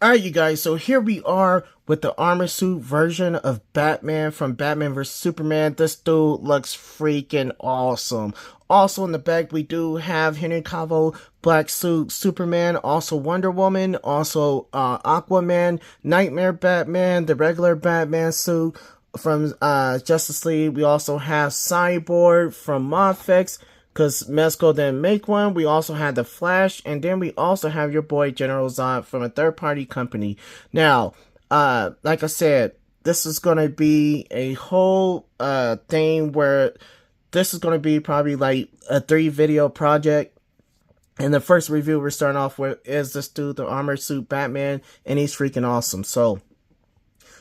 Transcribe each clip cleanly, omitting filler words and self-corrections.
Alright, you guys, so here we are with the armor suit version of Batman from Batman vs. Superman. This dude looks freaking awesome. Also in the back, we do have Henry Cavill, Black Suit, Superman, also Wonder Woman, also Aquaman, Nightmare Batman, the regular Batman suit from Justice League. We also have Cyborg from Mofex, because Mezco didn't make one. We also had the Flash, and then we also have your boy General Zod from a third-party company. Now, like I said, this is going to be a whole thing where this is going to be probably like a 3-video project. And the first review we're starting off with is this dude, the Armor Suit Batman, and he's freaking awesome. So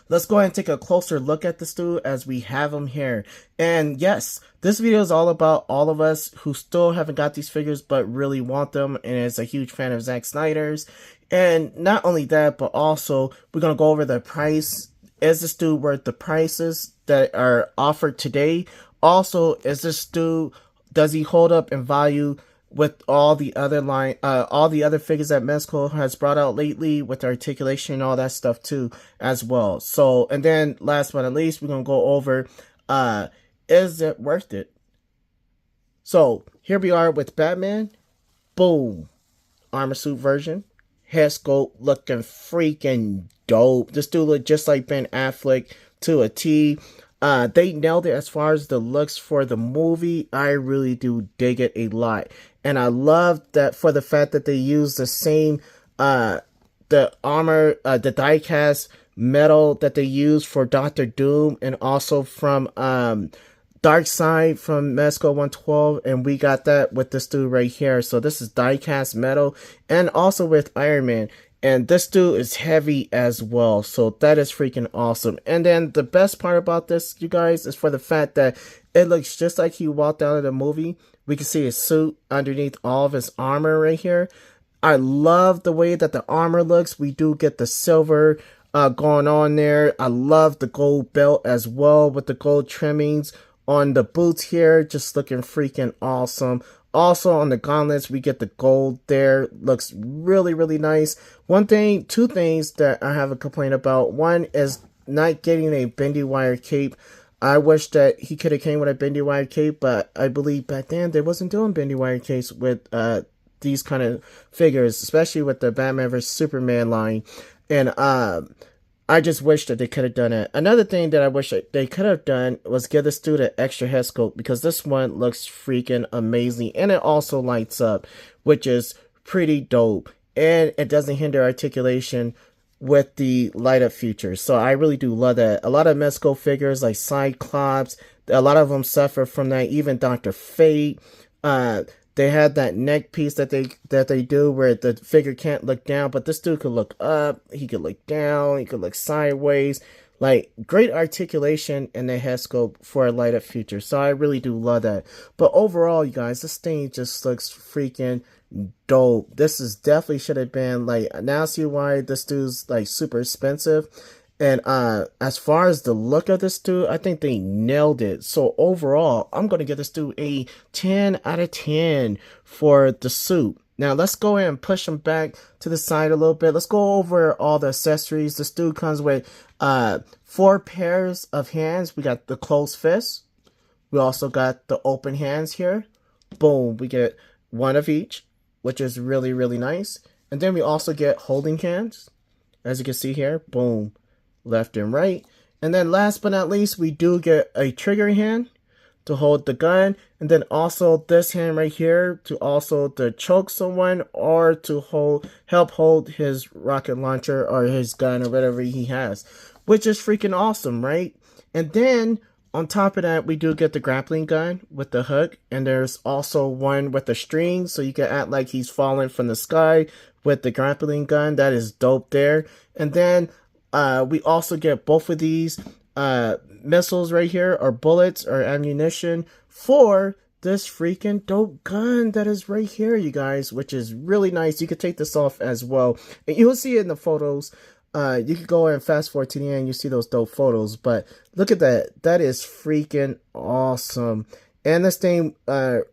let's go ahead and take a closer look at this dude as we have him here. And yes, this video is all about all of us who still haven't got these figures but really want them, and is a huge fan of Zack Snyder's. And not only that, but also we're going to go over the price. Is this dude worth the prices that are offered today? Also, is this dude, does he hold up in value with all the other figures that Mezco has brought out lately, with the articulation and all that stuff too as well. So, and then last but not least, we're gonna go over is it worth it? So here we are with Batman. Boom, armor suit version, head sculpt looking freaking dope. This dude look just like Ben Affleck to a T. They nailed it as far as the looks for the movie. I really do dig it a lot. And I love that for the fact that they use the same, the armor, the die-cast metal that they use for Doctor Doom, and also from, Darkseid from Mezco 112, and we got that with this dude right here. So this is die-cast metal, and also with Iron Man. And this dude is heavy as well, so that is freaking awesome. And then the best part about this, you guys, is for the fact that it looks just like he walked out of the movie. We can see his suit underneath all of his armor right here. I love the way that the armor looks. We do get the silver going on there. I love the gold belt as well with the gold trimmings on the boots here. Just looking freaking awesome. Also on the gauntlets, we get the gold there. Looks really, really nice. Two things that I have a complaint about. One is not getting a bendy wire cape. I wish that he could have came with a bendy wire cape, but I believe back then they wasn't doing bendy wire capes with these kind of figures, especially with the Batman vs. Superman line. And I just wish that they could have done it. Another thing that I wish they could have done was give this dude an extra head sculpt, because this one looks freaking amazing, and it also lights up, which is pretty dope, and it doesn't hinder articulation with the light up features. So I really do love that. A lot of Mezco figures like Cyclops, a lot of them suffer from that. Even Dr. Fate, they had that neck piece that they do where the figure can't look down, but this dude could look up, he could look down, he could look sideways. Like, great articulation in the head sculpt for a light up feature. So I really do love that. But overall, you guys, this thing just looks freaking dope. This is definitely should have been, like, now I see why this dude's like super expensive. And as far as the look of this dude, I think they nailed it. So overall, I'm going to give this dude a 10 out of 10 for the suit. Now, let's go ahead and push him back to the side a little bit. Let's go over all the accessories. This dude comes with 4 pairs of hands. We got the closed fist. We also got the open hands here. Boom. We get 1 of each, which is really, really nice. And then we also get holding hands. As you can see here, boom. Left and right. And then last but not least, we do get a trigger hand to hold the gun, and then also this hand right here to choke someone, or to help hold his rocket launcher or his gun or whatever he has, which is freaking awesome, right? And then on top of that, we do get the grappling gun with the hook, and there's also one with the string, so you can act like he's falling from the sky with the grappling gun. That is dope there. And then we also get both of these missiles right here, or bullets or ammunition, for this freaking dope gun that is right here, you guys, which is really nice. You can take this off as well, and you'll see it in the photos. You can go and fast forward to the end, you see those dope photos, but look at that. That is freaking awesome. And this thing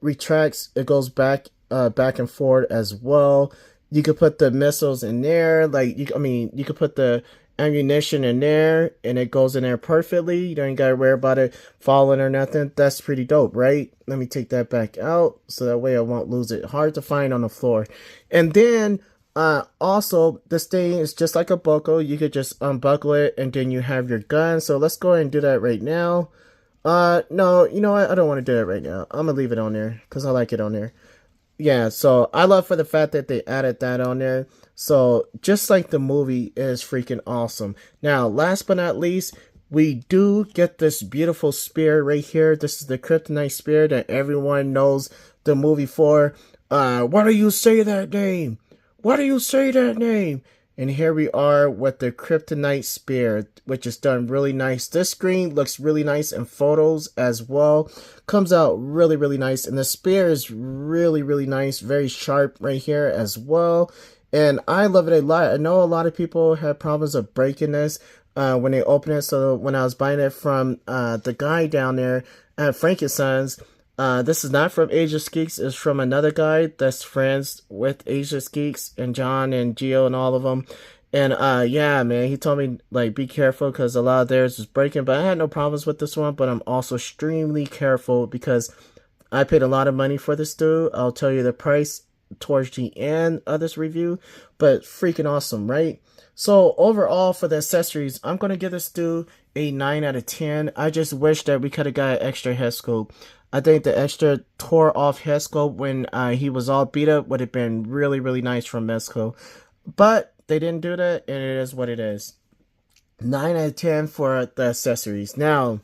retracts, it goes back and forward as well. You could put the missiles in there. Like, I mean, you could put the ammunition in there and it goes in there perfectly. You don't gotta worry about it falling or nothing. That's pretty dope, right? Let me take that back out so that way I won't lose it. Hard to find on the floor. And then also this thing is just like a buckle. You could just unbuckle it and then you have your gun. So let's go ahead and do that right now. No, you know what? I don't want to do it right now. I'm gonna leave it on there because I like it on there. Yeah, so I love for the fact that they added that on there. So just like the movie is freaking awesome. Now, last but not least, we do get this beautiful spear right here. This is the kryptonite spear that everyone knows the movie for. Why do you say that name? Why do you say that name? And here we are with the kryptonite spear, which is done really nice. This screen looks really nice in photos as well. Comes out really, really nice. And the spear is really, really nice. Very sharp right here as well. And I love it a lot. I know a lot of people have problems of breaking this when they open it. So when I was buying it from the guy down there at Frankenstein's, this is not from Asia Geeks. It's from another guy that's friends with Asia Geeks and John and Gio and all of them. And yeah, man, he told me like be careful because a lot of theirs is breaking. But I had no problems with this one. But I'm also extremely careful because I paid a lot of money for this dude. I'll tell you the price towards the end of this review. But freaking awesome, right? So overall for the accessories, I'm gonna give this dude a 9 out of 10. I just wish that we could have got an extra head scope. I think the extra tore off head scope when he was all beat up would have been really, really nice from Mezco. But they didn't do that, and it is what it is. 9 out of 10 for the accessories. Now,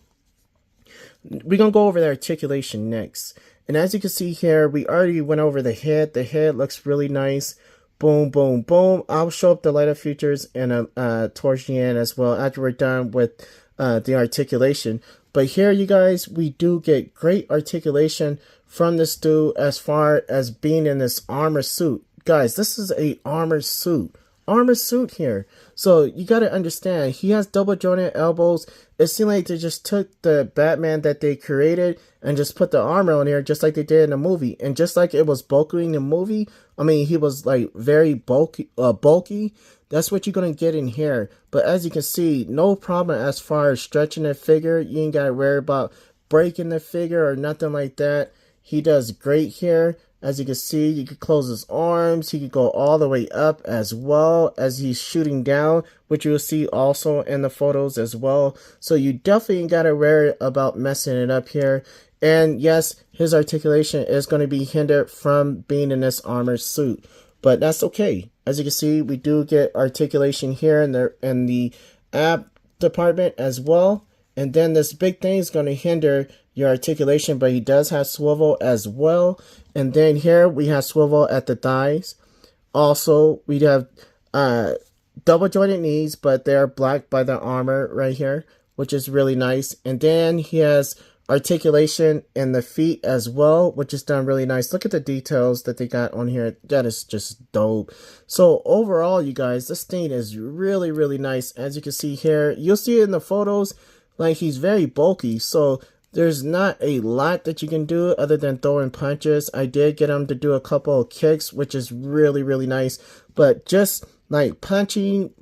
we're going to go over the articulation next. And as you can see here, we already went over the head. The head looks really nice. Boom, boom, boom. I'll show up the lighter features and towards the end as well after we're done with the articulation. But here, you guys, we do get great articulation from this dude as far as being in this armor suit. Guys, this is a armor suit. Armor suit here. So you got to understand, he has double jointed elbows. It seemed like they just took the Batman that they created and just put the armor on here just like they did in the movie. And just like it was bulky in the movie, I mean, he was like very bulky. That's what you're going to get in here. But as you can see, no problem as far as stretching the figure. You ain't got to worry about breaking the figure or nothing like that. He does great here. As you can see, you can close his arms. He can go all the way up as well as he's shooting down, which you'll see also in the photos as well. So you definitely ain't got to worry about messing it up here. And yes, his articulation is going to be hindered from being in this armored suit. But that's okay. As you can see, we do get articulation here in the ab department as well. And then this big thing is going to hinder your articulation, but he does have swivel as well. And then here we have swivel at the thighs. Also, we have double jointed knees, but they are blocked by the armor right here, which is really nice. And then he has articulation in the feet as well, which is done really nice. Look at the details that they got on here. That is just dope. So overall, you guys, this thing is really, really nice. As you can see here, you'll see it in the photos, like he's very bulky. So there's not a lot that you can do other than throwing punches. I did get him to do a couple of kicks, which is really, really nice. But just like punching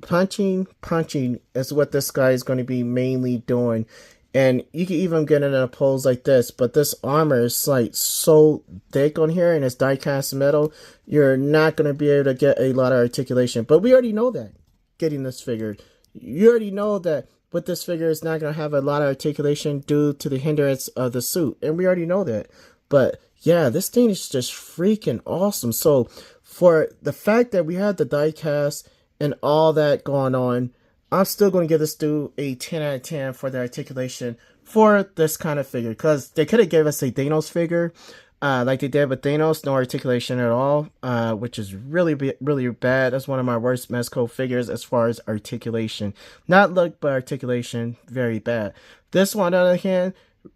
is what this guy is going to be mainly doing. And you can even get in a pose like this, but this armor is like so thick on here and it's die-cast metal, you're not going to be able to get a lot of articulation. But we already know that, getting this figure. You already know that with this figure, it's not going to have a lot of articulation due to the hindrance of the suit. And we already know that. But yeah, this thing is just freaking awesome. So for the fact that we had the die-cast and all that going on, I'm still going to give this dude a 10 out of 10 for the articulation for this kind of figure. Because they could have gave us a Thanos figure like they did with Thanos. No articulation at all, which is really, really bad. That's one of my worst Mezco figures as far as articulation. Not look, but articulation, very bad. This one, on the other hand,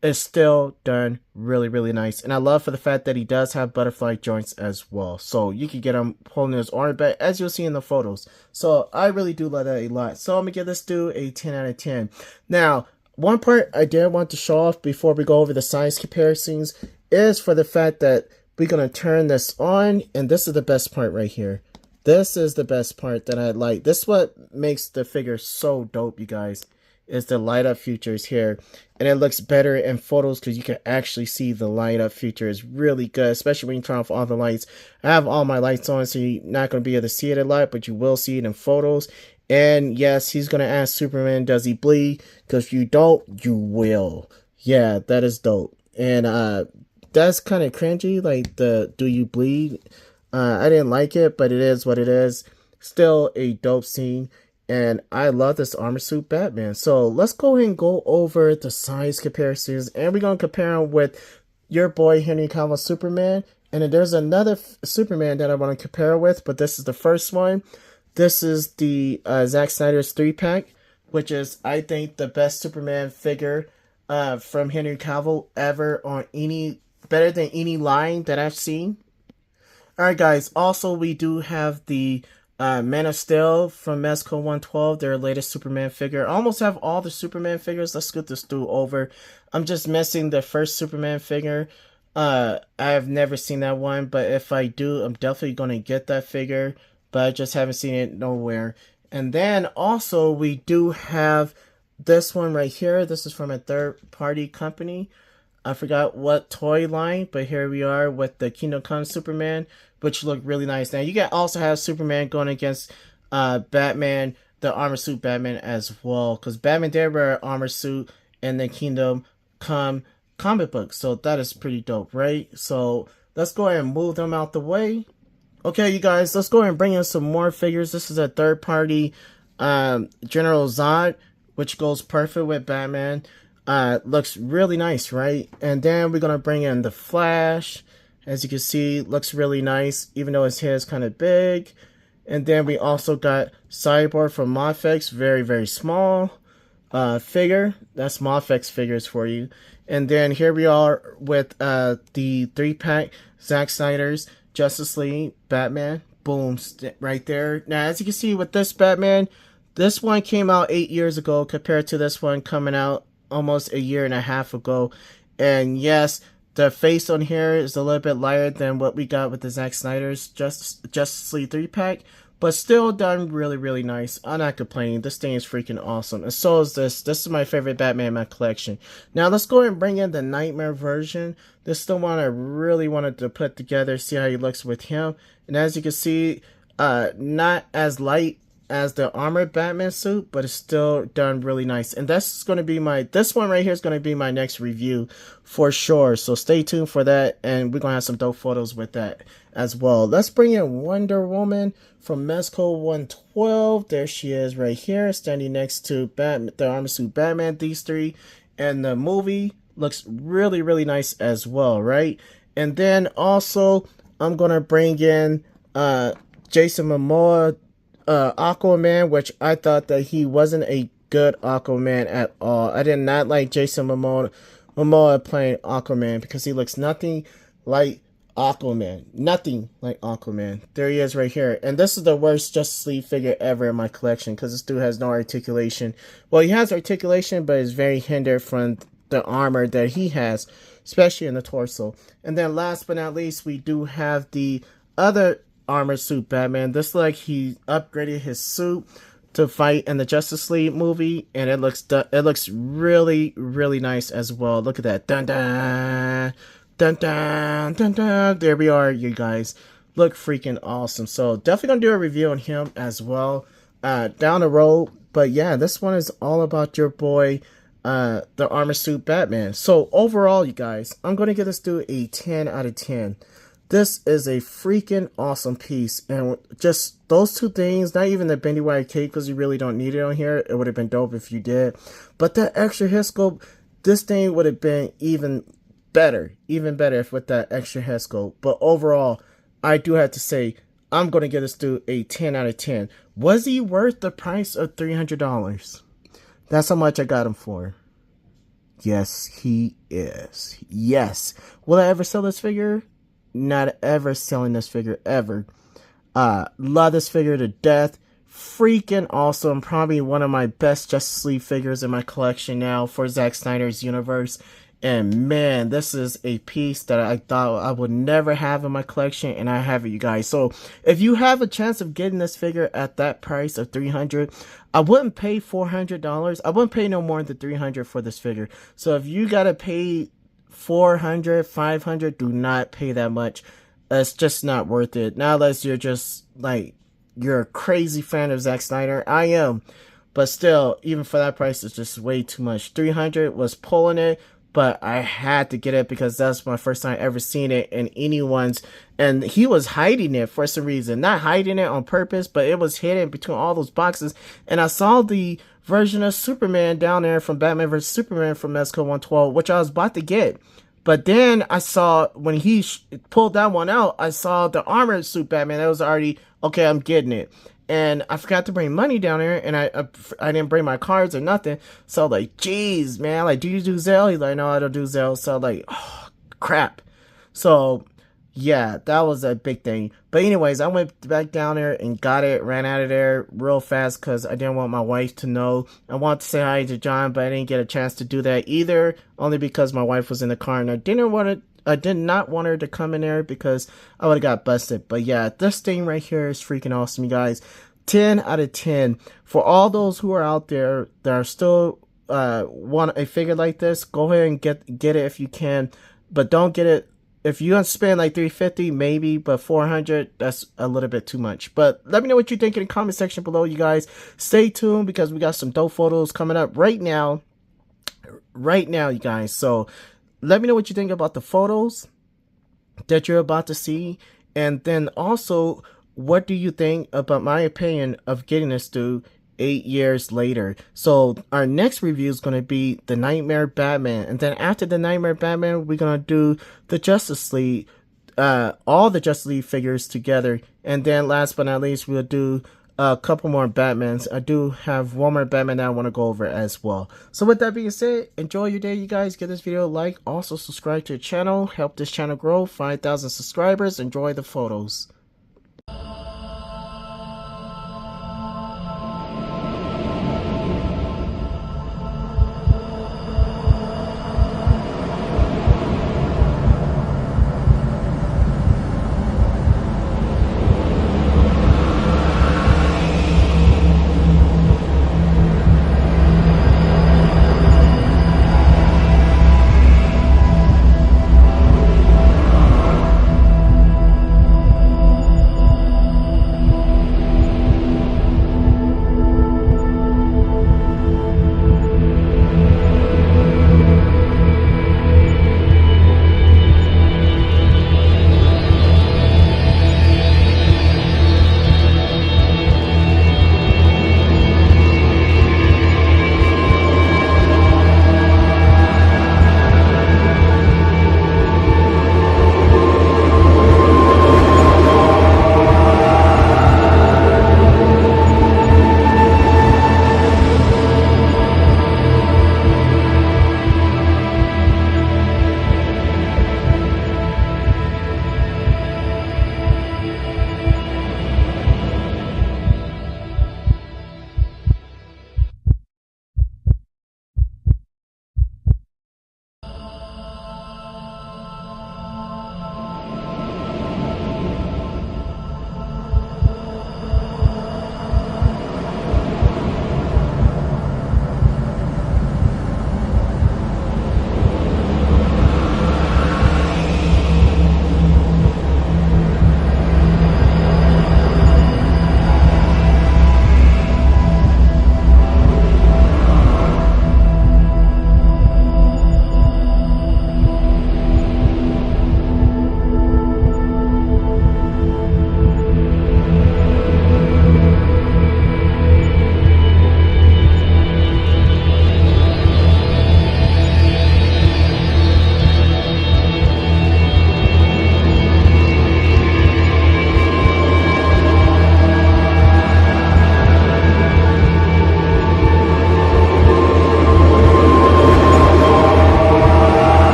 is still done really, really nice. And I love for the fact that he does have butterfly joints as well. So you can get him holding his arm back, as you'll see in the photos. So I really do love that a lot. So I'm going to give this dude a 10 out of 10. Now, one part I did want to show off before we go over the size comparisons is for the fact that we're going to turn this on. And this is the best part right here. This is the best part that I like. This is what makes the figure so dope, you guys, is the light up features here. And it looks better in photos because you can actually see the light up feature is really good, especially when you turn off all the lights. I have all my lights on, so you're not going to be able to see it a lot, but you will see it in photos. And yes, he's going to ask Superman, does he bleed? Because if you don't, you will. Yeah, that is dope. And that's kind of cringy, like the do you bleed? I didn't like it, but it is what it is. Still a dope scene. And I love this armor suit Batman. So let's go ahead and go over the size comparisons. And we're going to compare him with your boy Henry Cavill Superman. And then there's another Superman that I want to compare with. But this is the first one. This is the Zack Snyder's 3-pack. Which is, I think, the best Superman figure from Henry Cavill ever on any... better than any line that I've seen. Alright guys, also we do have the Man of Steel from Mezco 112, their latest Superman figure. I almost have all the Superman figures. Let's get this through over. I'm just missing the first Superman figure. I have never seen that one, but if I do, I'm definitely going to get that figure. But I just haven't seen it nowhere. And then also we do have this one right here. This is from a third-party company. I forgot what toy line, but here we are with the Kingdom Come Superman, which look really nice. Now, you can also have Superman going against Batman, the armor suit Batman as well, because Batman did wear an armor suit in the Kingdom Come comic book, so that is pretty dope, right? So let's go ahead and move them out the way. Okay, you guys, let's go ahead and bring in some more figures. This is a third-party General Zod, which goes perfect with Batman. Looks really nice, right? And then we're gonna bring in the Flash. As you can see, looks really nice, even though his hair is kind of big. And then we also got Cyborg from Mafex, very, very small figure. That's Mafex figures for you. And then here we are with the 3-pack Zack Snyder's Justice League Batman. Boom, right there. Now, as you can see with this Batman, this one came out 8 years ago compared to this one coming out almost a year and a half ago. And yes, the face on here is a little bit lighter than what we got with the Zack Snyder's Justice League 3-pack, but still done really, really nice. I'm not complaining. This thing is freaking awesome. And so is this. This is my favorite Batman in my collection. Now let's go ahead and bring in the Nightmare version. This is the one I really wanted to put together, see how he looks with him. And as you can see, not as light as the armored Batman suit, but it's still done really nice. And that's going to be this one right here is going to be my next review for sure. So stay tuned for that, and we're going to have some dope photos with that as well. Let's bring in Wonder Woman from Mezco 112. There she is right here, standing next to the armor suit Batman, these three. And the movie looks really, really nice as well, right? And then also, I'm going to bring in Jason Momoa, Aquaman, which I thought that he wasn't a good Aquaman at all. I did not like Jason Momoa playing Aquaman because he looks nothing like Aquaman. Nothing like Aquaman. There he is right here. And this is the worst Justice League figure ever in my collection because this dude has no articulation. Well, he has articulation, but is very hindered from the armor that he has, especially in the torso. And then last but not least, we do have the other armor suit Batman. This like he upgraded his suit to fight in the Justice League movie, and it looks really, really nice as well. Look at that. Dun dun dun dun dun dun. There we are, you guys. Look freaking awesome. So definitely gonna do a review on him as well down the road. But yeah, this one is all about your boy, the armor suit Batman. So overall, you guys, I'm gonna give this dude a 10 out of 10. This is a freaking awesome piece, and just those two things, not even the bendy wire cape, because you really don't need it on here. It would have been dope if you did. But that extra head sculpt, this thing would have been even better if with that extra head sculpt. But overall, I do have to say, I'm going to give this dude a 10 out of 10. Was he worth the price of $300? That's how much I got him for. Yes, he is. Yes. Will I ever sell this figure? Not ever selling this figure ever. Love this figure to death. Freaking awesome. Probably one of my best Justice League figures in my collection now for Zack Snyder's universe. And man, this is a piece that I thought I would never have in my collection, and I have it, you guys. So if you have a chance of getting this figure at that price of $300, I wouldn't pay $400. I wouldn't pay no more than $300 for this figure. So if you gotta pay $400, $500, do not pay that much. It's just not worth it. Not unless you're just like you're a crazy fan of Zack Snyder. I am. But still, even for that price, it's just way too much. 300 was pulling it, but I had to get it because that's my first time ever seeing it in anyone's. And he was hiding it for some reason. Not hiding it on purpose, but it was hidden between all those boxes. And I saw the version of Superman down there from Batman vs. Superman from Mezco 112, which I was about to get. But then I saw, when he pulled that one out, I saw the armored suit Batman. That was already, okay, I'm getting it. And I forgot to bring money down there, and I didn't bring my cards or nothing. So like, geez, man, like, do you do Zelle? He's like, no, I don't do Zelle. So like, oh, crap. So yeah, that was a big thing. But anyways, I went back down there and got it, ran out of there real fast because I didn't want my wife to know. I wanted to say hi to John, but I didn't get a chance to do that either, only because my wife was in the car and I did not want her to come in there because I would have got busted. But yeah, this thing right here is freaking awesome, you guys. 10 out of 10. For all those who are out there that are still want a figure like this, go ahead and get it if you can. But don't get it. If you want to spend like $350, maybe, but $400, that's a little bit too much. But let me know what you think in the comment section below, you guys. Stay tuned because we got some dope photos coming up right now. Right now, you guys. So let me know what you think about the photos that you're about to see. And then also, what do you think about my opinion of getting this dude 8 years later? So our next review is going to be the Nightmare Batman. And then after the Nightmare Batman, we're going to do the Justice League. All the Justice League figures together. And then last but not least, we'll do a couple more Batmans. I do have one more Batman that I want to go over as well. So with that being said, enjoy your day, you guys. Give this video a like. Also subscribe to the channel. Help this channel grow. 5,000 subscribers. Enjoy the photos.